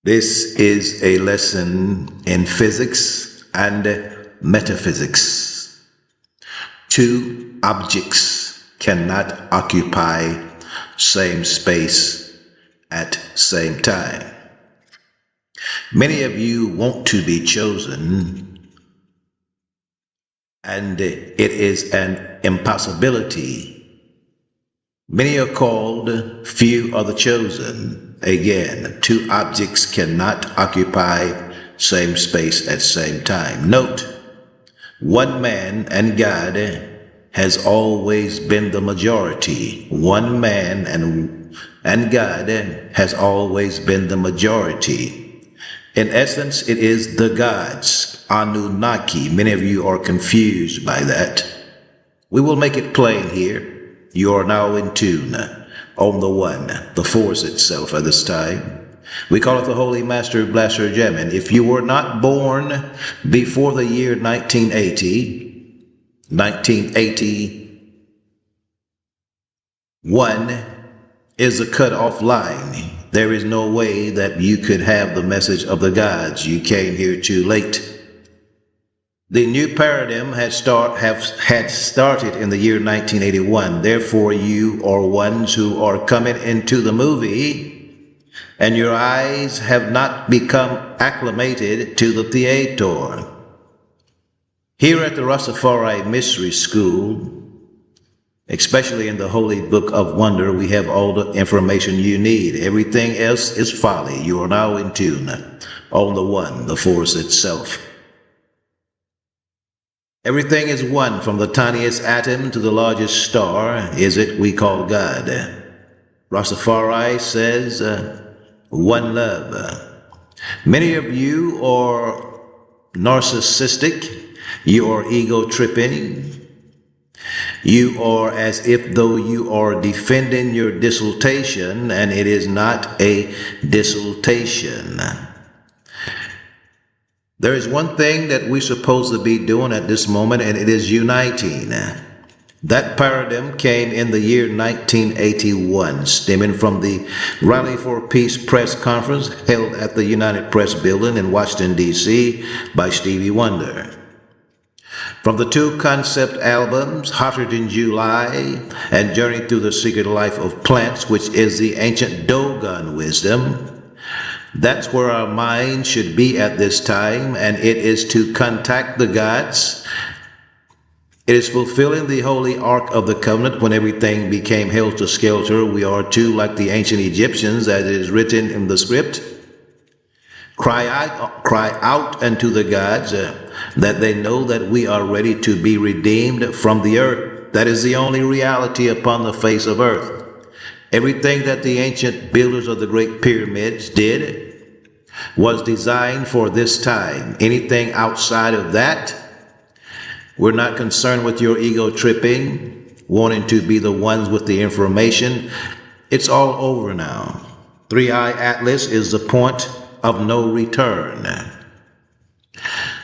This is a lesson in physics and metaphysics. Two objects cannot occupy same space at same time. Many of you want to be chosen, and it is an impossibility. Many are called, few are the chosen. Again, two objects cannot occupy same space at same time. Note, one man and God has always been the majority. One man and God has always been the majority. In essence, it is the gods, Anunnaki. Many of you are confused by that. We will make it plain here. You are now in tune on the one, the force itself at this time. We call it the Holy Master Blaster Gemin. If you were not born before the year 1981 is a cut-off line. There is no way that you could have the message of the gods. You came here too late. The new paradigm had started in the year 1981. Therefore, you are ones who are coming into the movie, and your eyes have not become acclimated to the theater. Here at the Rastafari Mystery School, especially in the Holy Book of Wonder, we have all the information you need. Everything else is folly. You are now in tune on the one, the force itself. Everything is one, from the tiniest atom to the largest star, is it we call God. Rastafari says, one love. Many of you are narcissistic, you are ego tripping, you are as if though you are defending your dissertation, and it is not a dissertation. There is one thing that we're supposed to be doing at this moment, and it is uniting. That paradigm came in the year 1981, stemming from the Rally for Peace press conference held at the United Press Building in Washington, D.C. by Stevie Wonder. From the two concept albums, Hotter Than July and Journey Through the Secret Life of Plants, which is the ancient Dogon wisdom, that's where our mind should be at this time, and it is to contact the gods. It is fulfilling the holy ark of the covenant when everything became helter-skelter. We are too like the ancient Egyptians, as it is written in the script. Cry out unto the gods that they know that we are ready to be redeemed from the earth. That is the only reality upon the face of earth. Everything that the ancient builders of the great pyramids did was designed for this time. Anything outside of that, we're not concerned with your ego tripping, wanting to be the ones with the information. It's all over now. 3-Eye Atlas is the point of no return.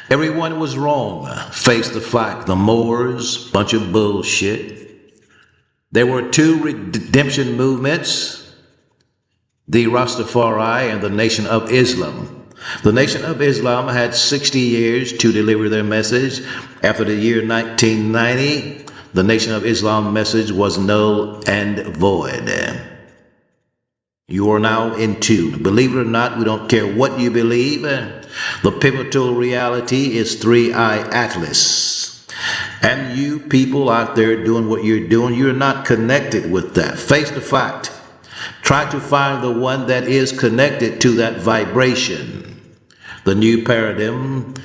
Everyone was wrong. Face the fact. The Moors, bunch of bullshit. There were two redemption movements, the Rastafari and the Nation of Islam. The Nation of Islam had 60 years to deliver their message. After the year 1990, the Nation of Islam message was null and void. You are now in tune. Believe it or not, we don't care what you believe. The pivotal reality is 3-Eye Atlas. And you people out there doing what you're doing, you're not connected with that. Face the fact. Try to find the one that is connected to that vibration. The new paradigm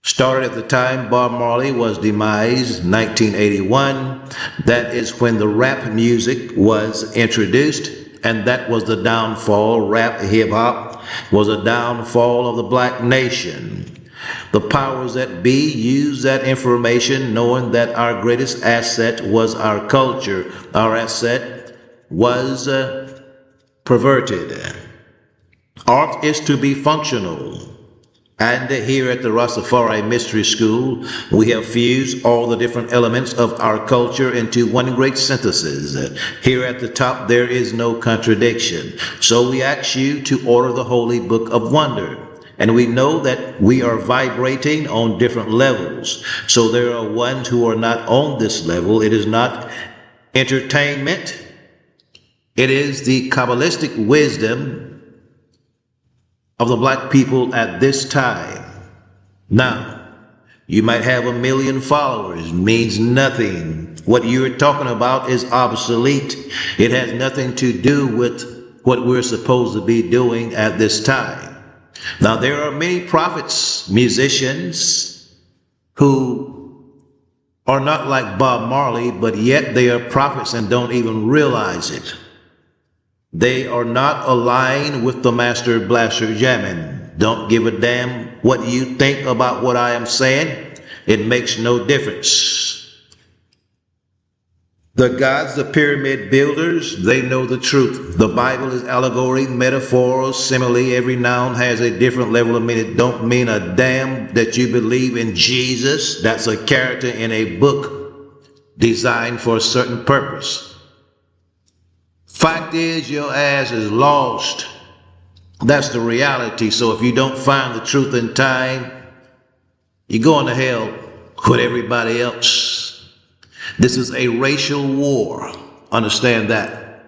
started at the time Bob Marley was demised, 1981. That is when the rap music was introduced, and that was the downfall. Rap, hip-hop was a downfall of the black nation. The powers that be used that information knowing that our greatest asset was our culture. Our asset was perverted. Art is to be functional. And here at the Rastafari Mystery School, we have fused all the different elements of our culture into one great synthesis. Here at the top, there is no contradiction. So we ask you to order the Holy Book of Wonder. And we know that we are vibrating on different levels. So there are ones who are not on this level. It is not entertainment. It is the Kabbalistic wisdom of the black people at this time. Now, you might have 1 million followers, means nothing. What you're talking about is obsolete. It has nothing to do with what we're supposed to be doing at this time. Now, there are many prophets, musicians, who are not like Bob Marley, but yet they are prophets and don't even realize it. They are not aligned with the Master Blaster jamming. Don't give a damn what you think about what I am saying. It makes no difference. The gods, the pyramid builders, they know the truth. The Bible is allegory, metaphor, simile. Every noun has a different level of meaning. It don't mean a damn that you believe in Jesus. That's a character in a book designed for a certain purpose. Fact is, your ass is lost. That's the reality. So if you don't find the truth in time, you're going to hell with everybody else. This is a racial war. Understand that.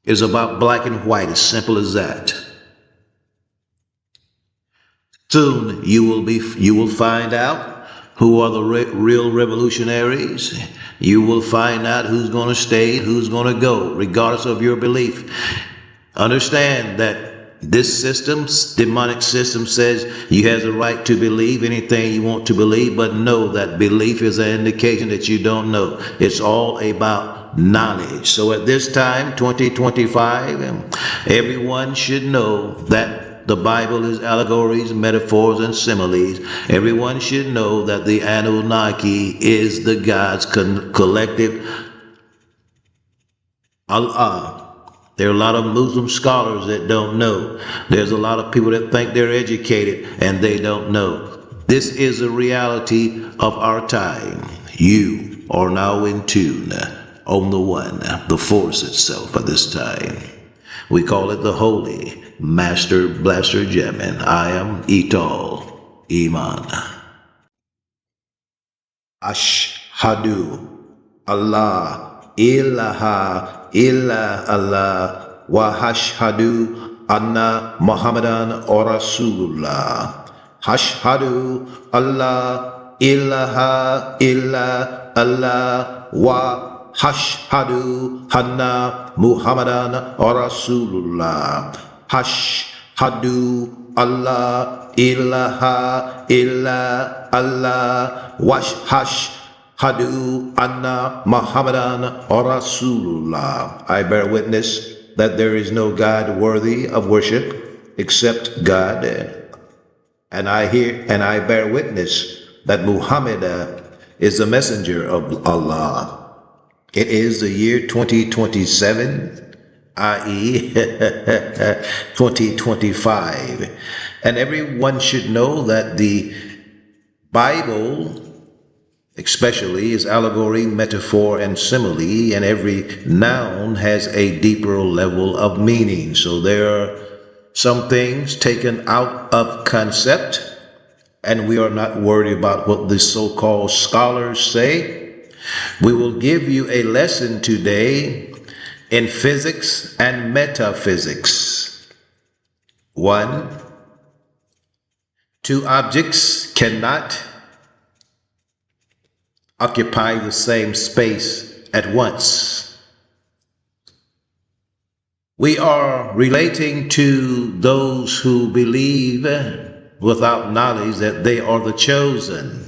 It's about black and white, as simple as that. Soon you will find out who are the real revolutionaries. You will find out who's going to stay, who's going to go, regardless of your belief. Understand that this system, demonic system, says you have the right to believe anything you want to believe, but know that belief is an indication that you don't know. It's all about knowledge. So at this time, 2025, everyone should know that the Bible is allegories, metaphors, and similes. Everyone should know that the Anunnaki is the God's collective Allah. There are a lot of Muslim scholars that don't know. There's a lot of people that think they're educated and they don't know. This is a reality of our time. You are now in tune on the one, the force itself at this time. We call it the Holy Master Blaster Jamming. I am Ital Iman. Ashhadu Allah ilaha illa Allah wa ashhadu anna Muhammadan Rasulullah. Ashhadu Allah ilaha illa Allah wa ashhadu anna Muhammadan Rasulullah. Ashhadu Allah ilaha illa Allah wa ashhadu anna Muhammadan Rasulullah. I bear witness that there is no God worthy of worship except God, and I bear witness that Muhammad is the messenger of Allah. It is the year 2027, i.e. 2025. And everyone should know that the Bible, especially, is allegory, metaphor, and simile, and every noun has a deeper level of meaning. So there are some things taken out of concept, and we are not worried about what the so-called scholars say. We will give you a lesson today in physics and metaphysics. 1. Two objects cannot occupy the same space at once. We are relating to those who believe without knowledge that they are the chosen.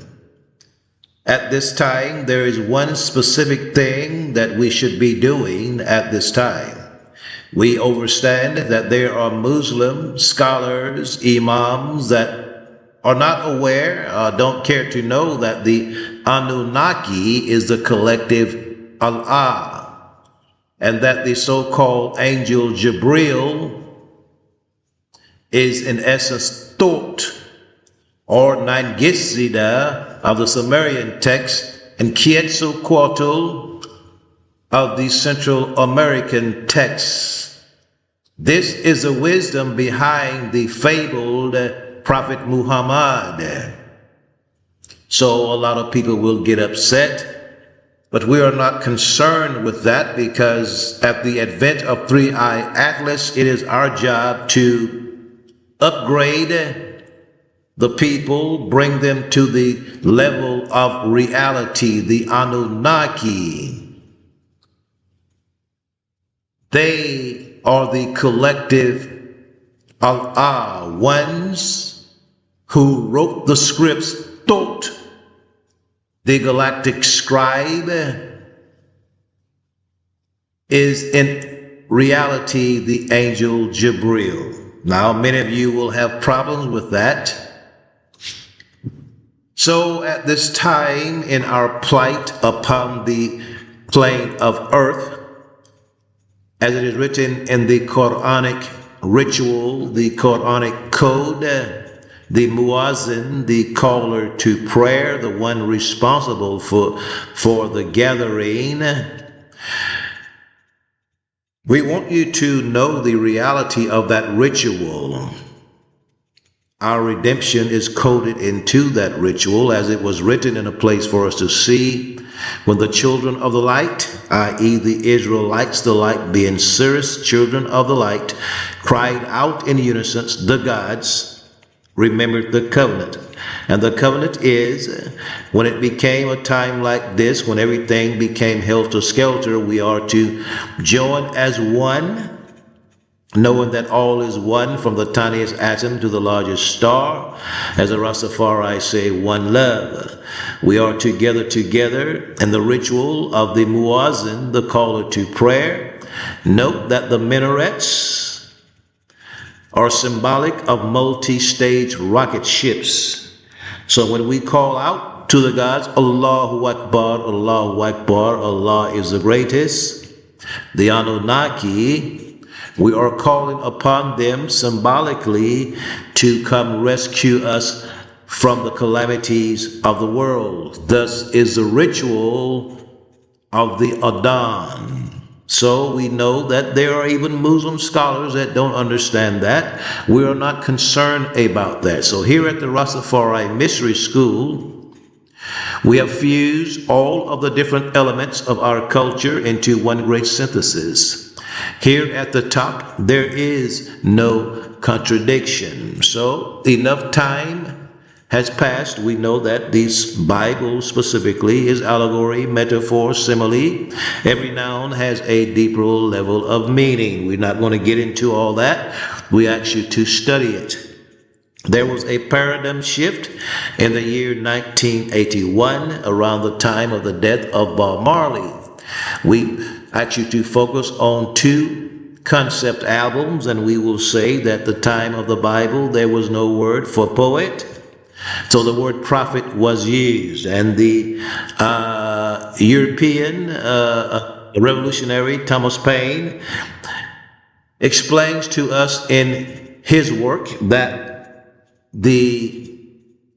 At this time, there is one specific thing that we should be doing at this time. We understand that there are Muslim scholars, imams that are not aware, don't care to know that the Anunnaki is the collective Allah, and that the so-called angel Jibril is in essence thought or Nine-Gesida of the Sumerian text and Quetzalcoatl of the Central American texts. This is the wisdom behind the fabled Prophet Muhammad. So a lot of people will get upset, but we are not concerned with that, because at the advent of 3i Atlas, it is our job to upgrade the people, bring them to the level of reality, the Anunnaki. They are the collective Allah ones who wrote the scripts, thought. The galactic scribe is in reality the angel Jibril. Now, many of you will have problems with that. So at this time in our plight upon the plane of earth, as it is written in the Quranic ritual, the Quranic code, the muazzin, the caller to prayer, the one responsible for the gathering, we want you to know the reality of that ritual. Our redemption is coded into that ritual, as it was written in a place for us to see. When the children of the light, i.e. the Israelites, the light being Sirius, children of the light, cried out in unison, the gods remembered the covenant. And the covenant is, when it became a time like this, when everything became helter-skelter, we are to join as one, knowing that all is one, from the tiniest atom to the largest star. As the Rastafari say, one love. We are together in the ritual of the muazzin, the caller to prayer. Note that the minarets are symbolic of multi-stage rocket ships. So when we call out to the gods, Allahu Akbar, Allahu Akbar, Allah is the greatest, the Anunnaki, we are calling upon them symbolically to come rescue us from the calamities of the world. Thus is the ritual of the Adhan. So we know that there are even Muslim scholars that don't understand that. We are not concerned about that. So here at the Rastafari Mystery School, we have fused all of the different elements of our culture into one great synthesis. Here at the top, there is no contradiction. So enough time has passed. We know that this Bible specifically is allegory, metaphor, simile. Every noun has a deeper level of meaning. We're not going to get into all that. We ask you to study it. There was a paradigm shift in the year 1981, around the time of the death of Bob Marley. We ask you to focus on two concept albums, and we will say that the time of the Bible there was no word for poet, so the word prophet was used. And the European revolutionary Thomas Paine explains to us in his work that the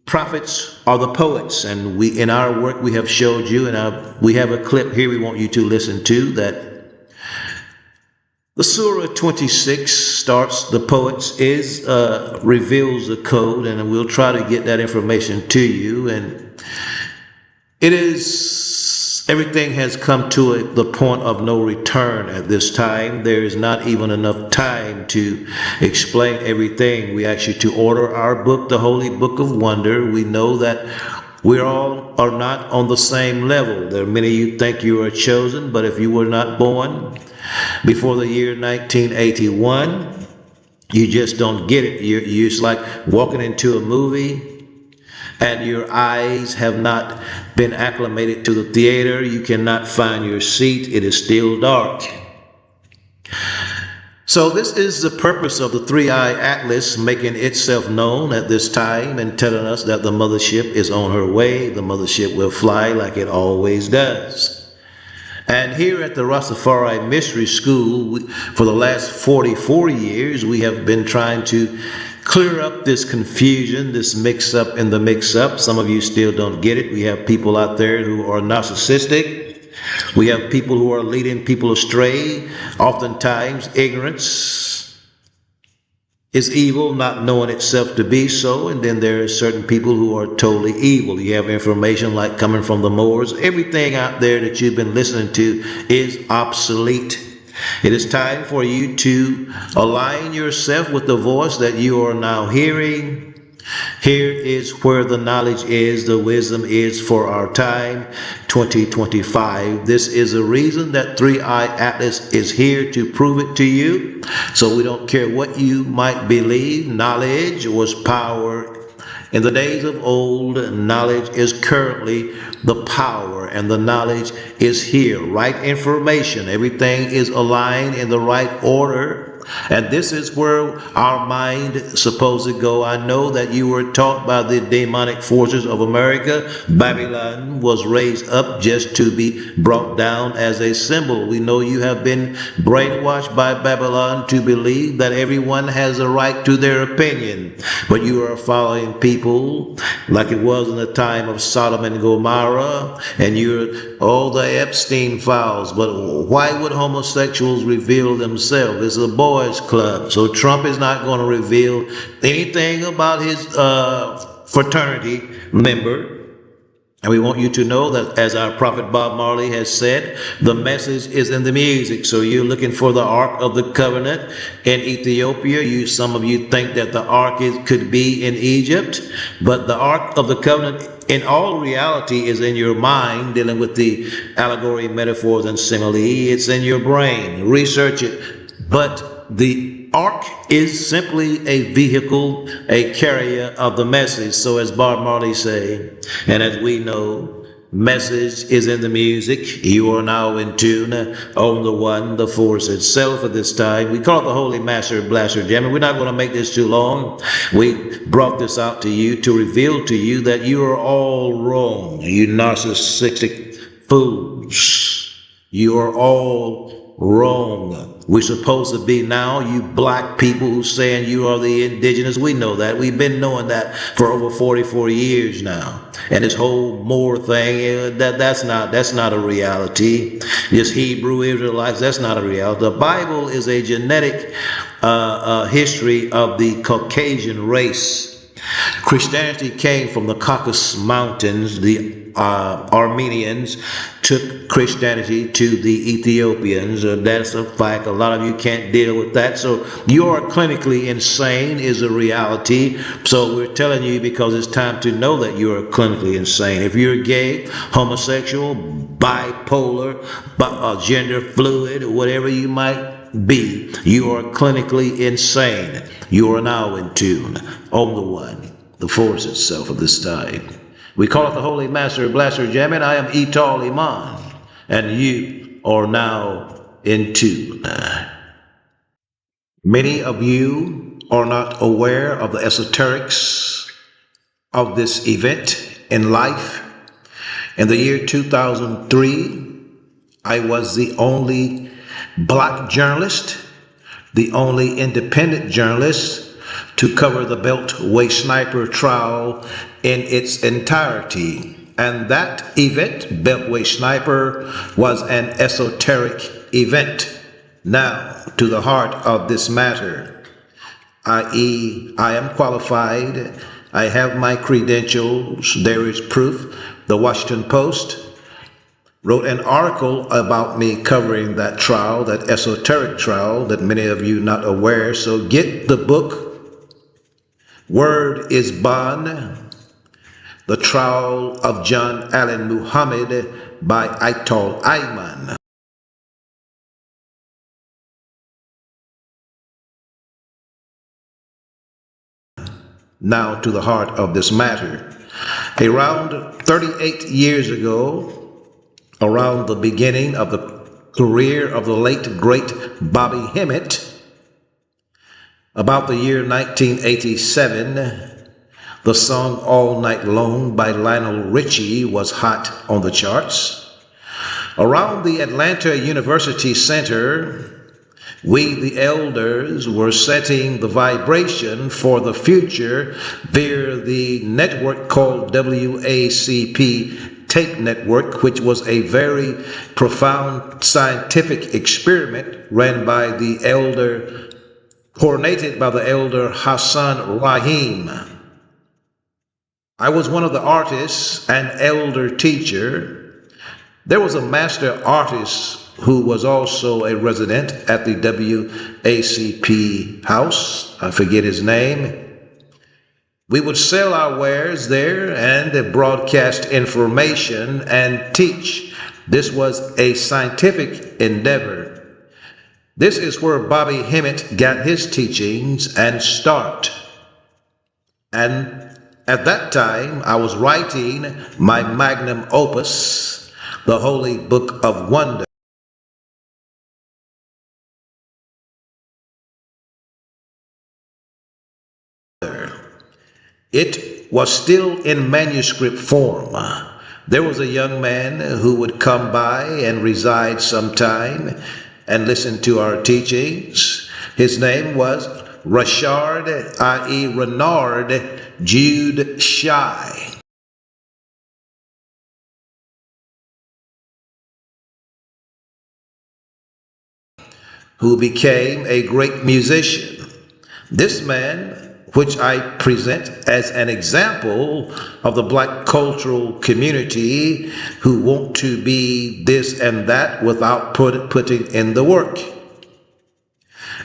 prophets are the poets, and we, in our work, we have showed you, and we have a clip here we want you to listen to, that the Surah 26 starts, the poets reveals the code, and we'll try to get that information to you. And it is, everything has come to the point of no return at this time. There is not even enough time to explain everything. We ask you to order our book, the Holy Book of Wonder. We know that we all are not on the same level. There are many of you think you are chosen, but if you were not born before the year 1981, you just don't get it. It's like walking into a movie and your eyes have not been acclimated to the theater. You cannot find your seat. It is still dark. So this is the purpose of the 3i Atlas making itself known at this time and telling us that the mothership is on her way. The mothership will fly like it always does. And here at the Rastafari Mystery School, for the last 44 years, we have been trying to clear up this confusion, this mix-up in the mix-up. Some of you still don't get it. We have people out there who are narcissistic. We have people who are leading people astray. Oftentimes, ignorance is evil, not knowing itself to be so. And then there are certain people who are totally evil. You have information like coming from the Moors. Everything out there that you've been listening to is obsolete. It is time for you to align yourself with the voice that you are now hearing. Here is where the knowledge is, the wisdom is for our time, 2025. This is the reason that 3i Atlas is here to prove it to you. So we don't care what you might believe. Knowledge was power. In the days of old, knowledge is currently the power, and the knowledge is here. Right information. Everything is aligned in the right order. And this is where our mind is supposed to go. I know that you were taught by the demonic forces of America. Babylon was raised up just to be brought down as a symbol. We know you have been brainwashed by Babylon to believe that everyone has a right to their opinion. But you are following people like it was in the time of Sodom and Gomorrah, and all the Epstein files. But why would homosexuals reveal themselves? It's a boys club. So Trump is not going to reveal anything about his fraternity member. And we want you to know that, as our prophet Bob Marley has said, the message is in the music. So you're looking for the Ark of the Covenant in Ethiopia. Some of you think that the Ark could be in Egypt, but the Ark of the Covenant in all reality is in your mind, dealing with the allegory, metaphors, and simile. It's in your brain. Research it. But the ark is simply a vehicle, a carrier of the message. So as Bob Marley say, and as we know, message is in the music. You are now in tune on the one, the force itself at this time. We call it the Holy Master Blaster Jam. We're not going to make this too long. We brought this out to you to reveal to you that you are all wrong. You narcissistic fools. You are all wrong. We're supposed to be now, you black people who saying you are the indigenous. We know that. We've been knowing that for over 44 years now. And this whole Moor thing, that's not a reality. This Hebrew Israelites, that's not a reality. The Bible is a genetic history of the Caucasian race. Christianity came from the Caucasus Mountains. The Armenians took Christianity to the Ethiopians. That's a fact. A lot of you can't deal with that. So you are clinically insane is a reality. So we're telling you because it's time to know that you are clinically insane. If you're gay, homosexual, bipolar, gender fluid, whatever you might be, you are clinically insane. You are now in tune on the one, the force itself of this time. We call it the Holy Master Blaster Jam, and I am Etal Iman, and you are now in tune. Many of you are not aware of the esoterics of this event in life. In the year 2003, I was the only black journalist, the only independent journalist to cover the Beltway Sniper trial in its entirety. And that event, Beltway Sniper, was an esoteric event. Now, to the heart of this matter, i.e., I am qualified, I have my credentials, there is proof. The Washington Post wrote an article about me covering that trial, that esoteric trial that many of you not aware. So get the book, Word is Bond, The Trial of John Allen Muhammad by Etal Iman. Now to the heart of this matter. Around 38 years ago, around the beginning of the career of the late great Bobby Hemmett, about the year 1987, the song All Night Long by Lionel Richie was hot on the charts. Around the Atlanta University Center, we, the elders, were setting the vibration for the future via the network called WACP Tape Network, which was a very profound scientific experiment ran by the elder, coordinated by the elder Hassan Rahim. I was one of the artists and elder teacher. There was a master artist who was also a resident at the WACP house. I forget his name. We would sell our wares there and broadcast information and teach. This was a scientific endeavor. This is where Bobby Hemmett got his teachings and start. And at that time, I was writing my magnum opus, the Holy Book of Wonder. It was still in manuscript form. There was a young man who would come by and reside sometime and listen to our teachings. His name was Rashard, i.e. Renard Jude Shy. Who became a great musician. This man, which I present as an example of the black cultural community who want to be this and that without putting in the work.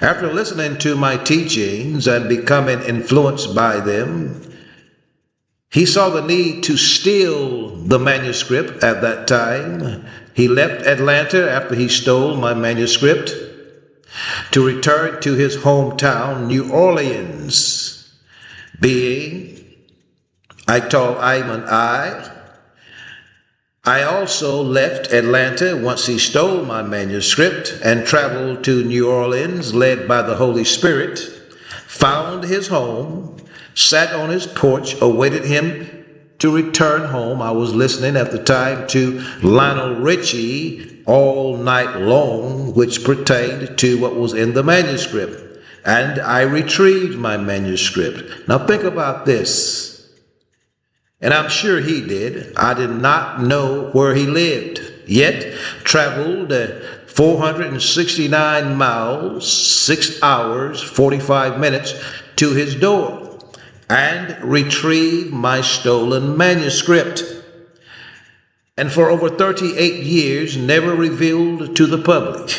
After listening to my teachings and becoming influenced by them, he saw the need to steal the manuscript at that time. He left Atlanta after he stole my manuscript to return to his hometown, New Orleans. Being, I told Ayman I also left Atlanta once he stole my manuscript and traveled to New Orleans led by the Holy Spirit, found his home, sat on his porch, awaited him to return home. I was listening at the time to Lionel Richie all night long, which pertained to what was in the manuscript. And I retrieved my manuscript. Now think about this. And I'm sure he did. I did not know where he lived, yet traveled 469 miles, 6 hours, 45 minutes to his door and retrieved my stolen manuscript. And for over 38 years, never revealed to the public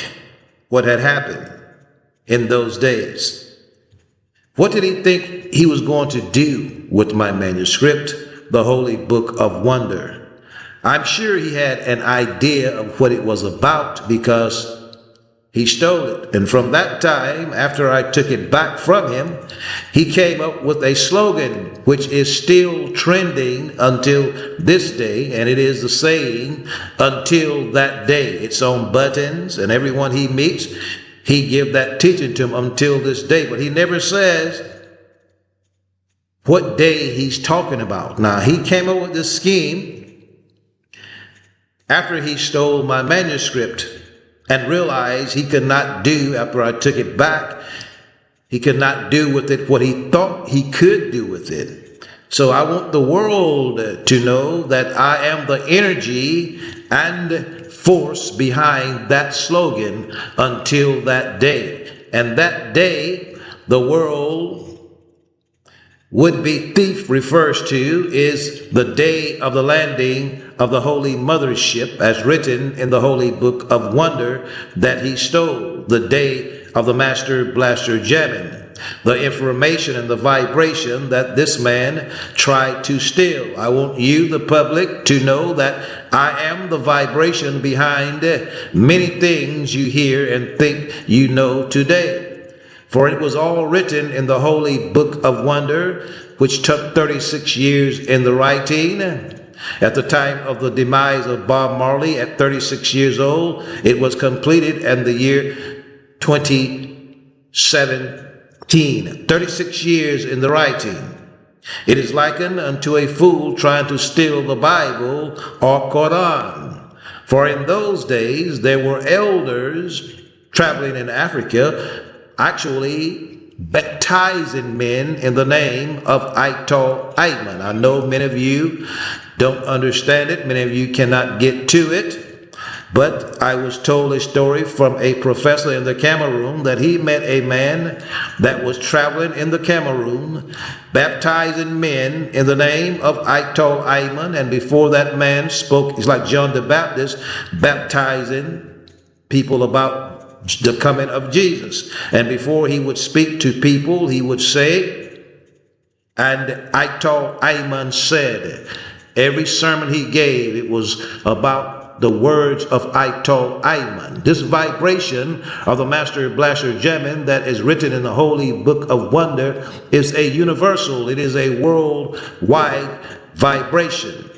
what had happened in those days. What did he think he was going to do with my manuscript, the Holy Book of Wonder? I'm sure he had an idea of what it was about because he stole it. And from that time, after I took it back from him, he came up with a slogan which is still trending until this day, and it is the saying, until that day. It's on buttons, and everyone he meets, he give that teaching to him until this day. But he never says what day he's talking about. Now, he came up with this scheme after he stole my manuscript and realized he could not do, after I took it back, he could not do with it what he thought he could do with it. So I want the world to know that I am the energy and force behind that slogan, until that day. And that day, the world would-be thief refers to is the day of the landing of the Holy Mothership, as written in the Holy Book of Wonder, that he stole, the day of the Master Blaster jamming, the information and the vibration that this man tried to steal. I want you, the public, to know that I am the vibration behind many things you hear and think you know today. For it was all written in the Holy Book of Wonder, which took 36 years in the writing. At the time of the demise of Bob Marley, at 36 years old, it was completed in the year 2017. 36 years in the writing. It is likened unto a fool trying to steal the Bible or Quran. For in those days there were elders traveling in Africa, actually baptizing men in the name of Iman. I know many of you don't understand it. Many of you cannot get to it. But I was told a story from a professor in the Cameroon that he met a man that was traveling in the Cameroon, baptizing men in the name of Iman. And before that man spoke, it's like John the Baptist baptizing people about the coming of Jesus. And before he would speak to people, he would say, and Iman said, every sermon he gave, it was about the words of Iman. This vibration of the Master Blaster Jamming that is written in the Holy Book of Wonder is a universal, it is a worldwide vibration.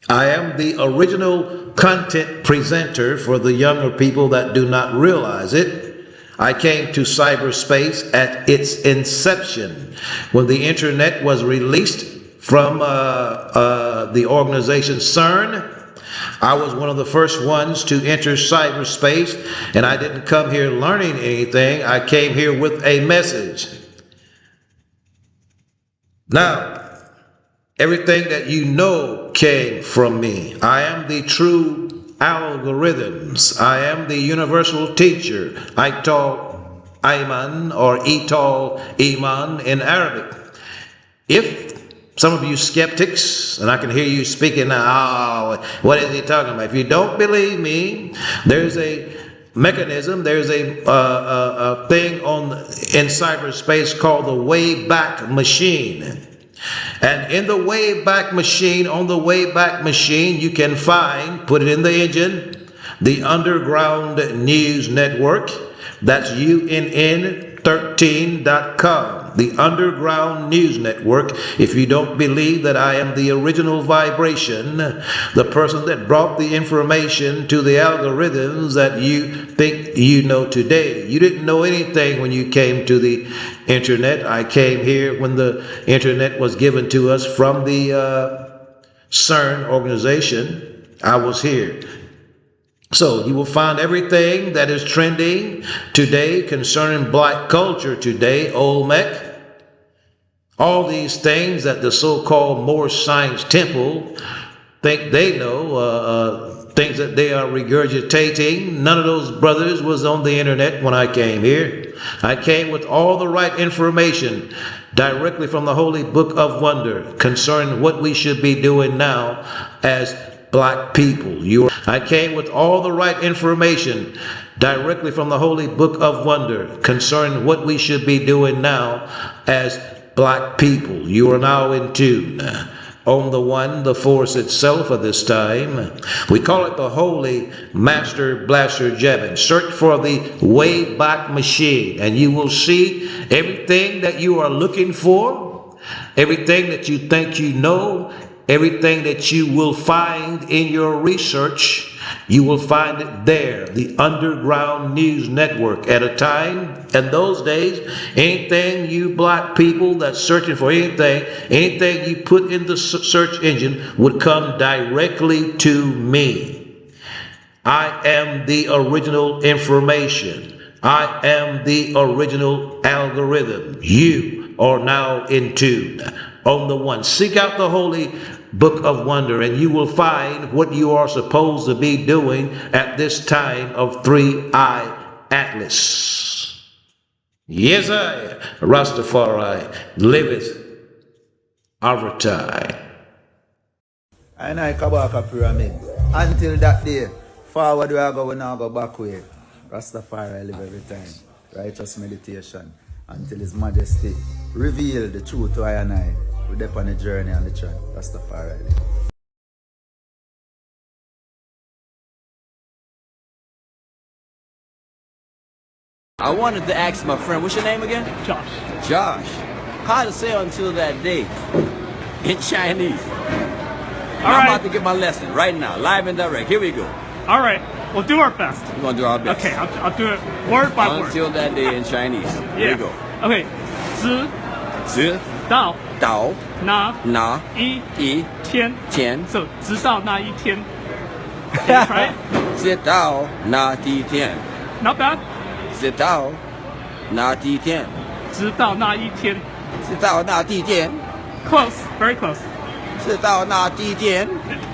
I am the original content presenter for the younger people that do not realize it. I came to cyberspace at its inception when the internet was released from the organization CERN. I was one of the first ones to enter cyberspace, and I didn't come here learning anything. I came here with a message. Now, everything that you know came from me. I am the true algorithms. I am the universal teacher. Iman or Iman in Arabic. If some of you skeptics, and I can hear you speaking now, oh, what is he talking about? If you don't believe me, there's a mechanism, there's a thing in cyberspace called the Wayback Machine. And in the Wayback Machine, on the Wayback Machine, you can find, put it in the engine, the Underground News Network. That's UNN13.com. The Underground News Network. If you don't believe that I am the original vibration, the person that brought the information to the algorithms that you think you know today. You didn't know anything when you came to the internet. I came here when the internet was given to us from the CERN organization. I was here. So you will find everything that is trending today concerning black culture today, Olmec, all these things that the so-called Moorish Science Temple think they know, things that they are regurgitating. None of those brothers was on the internet when I came here. I came with all the right information directly from the Holy Book of Wonder concerning what we should be doing now as black people. I came with all the right information directly from the Holy Book of Wonder concerning what we should be doing now as black people. You are now in tune on the one, the force itself at this time. We call it the Holy Master Blaster Jamming. Search for the Wayback Machine and you will see everything that you are looking for, everything that you think you know, everything that you will find in your research, you will find it there. The Underground News Network. At a time, in those days, anything you black people that's searching for anything you put in the search engine would come directly to me. I am the original information. I am the original algorithm. You are now in tune on the one. Seek out the Holy Book of Wonder and you will find what you are supposed to be doing at this time of 3-eye Atlas. Yes, I, Rastafari, liveth Avatar. And I Kabaka Pyramid. Until that day, forward we are going, we now go back way. Rastafari live every time. Righteous meditation until His Majesty reveal the truth to I and I. We're there on the journey on the track. Rastafari live. I wanted to ask my friend, what's your name again? Josh. Josh. How to say until that day in Chinese. I'm about to get my lesson right now, live and direct. Here we go. All right. We'll do our best. We're going to do our best. Okay, I'll do it word by word. Until that day in Chinese. Here we go. Okay. 直 直 到 到 那 那 一 一 天 天 So 直到那一天 Try it. 知道那一天， Not bad. 知道那一天，知道那一天。知道那一天， Close. Very close. 知道那一天。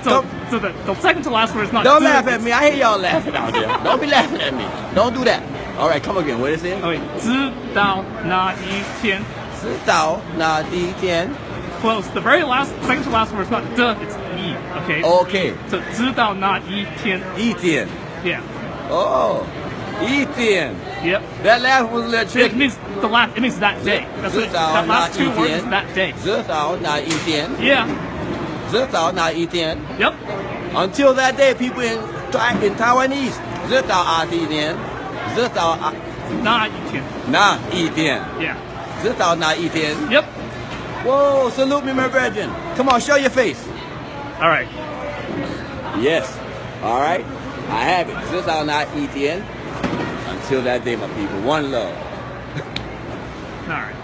So the second to last word is not. Don't laugh at me. I hear y'all laughing out there. Don't be laughing at me. Don't do that. All right, come again. What is it? Oh wait. 知道那一天。知道那一天。 Close. The very last, second to last word is not duh, it's e. Okay. Okay. So 知道那一天。一天。 Yeah. Oh, 一天. Yep. That last was a little It tricky. means the last. It means that day. That's what, 知道 that 那 last 一 two words is 天。 that day. 知道那一天。 Yeah. 知道那一天。 Yep. Until that day, people in Taiwanese, 知道啊一天，知道啊那一天。那一天， Yeah. 知道那一天。 Yep. Whoa, salute me, my brethren. Come on, show your face. All right. Yes. All right. I have it. 知道那一天。Until that day, my people. One love. All right.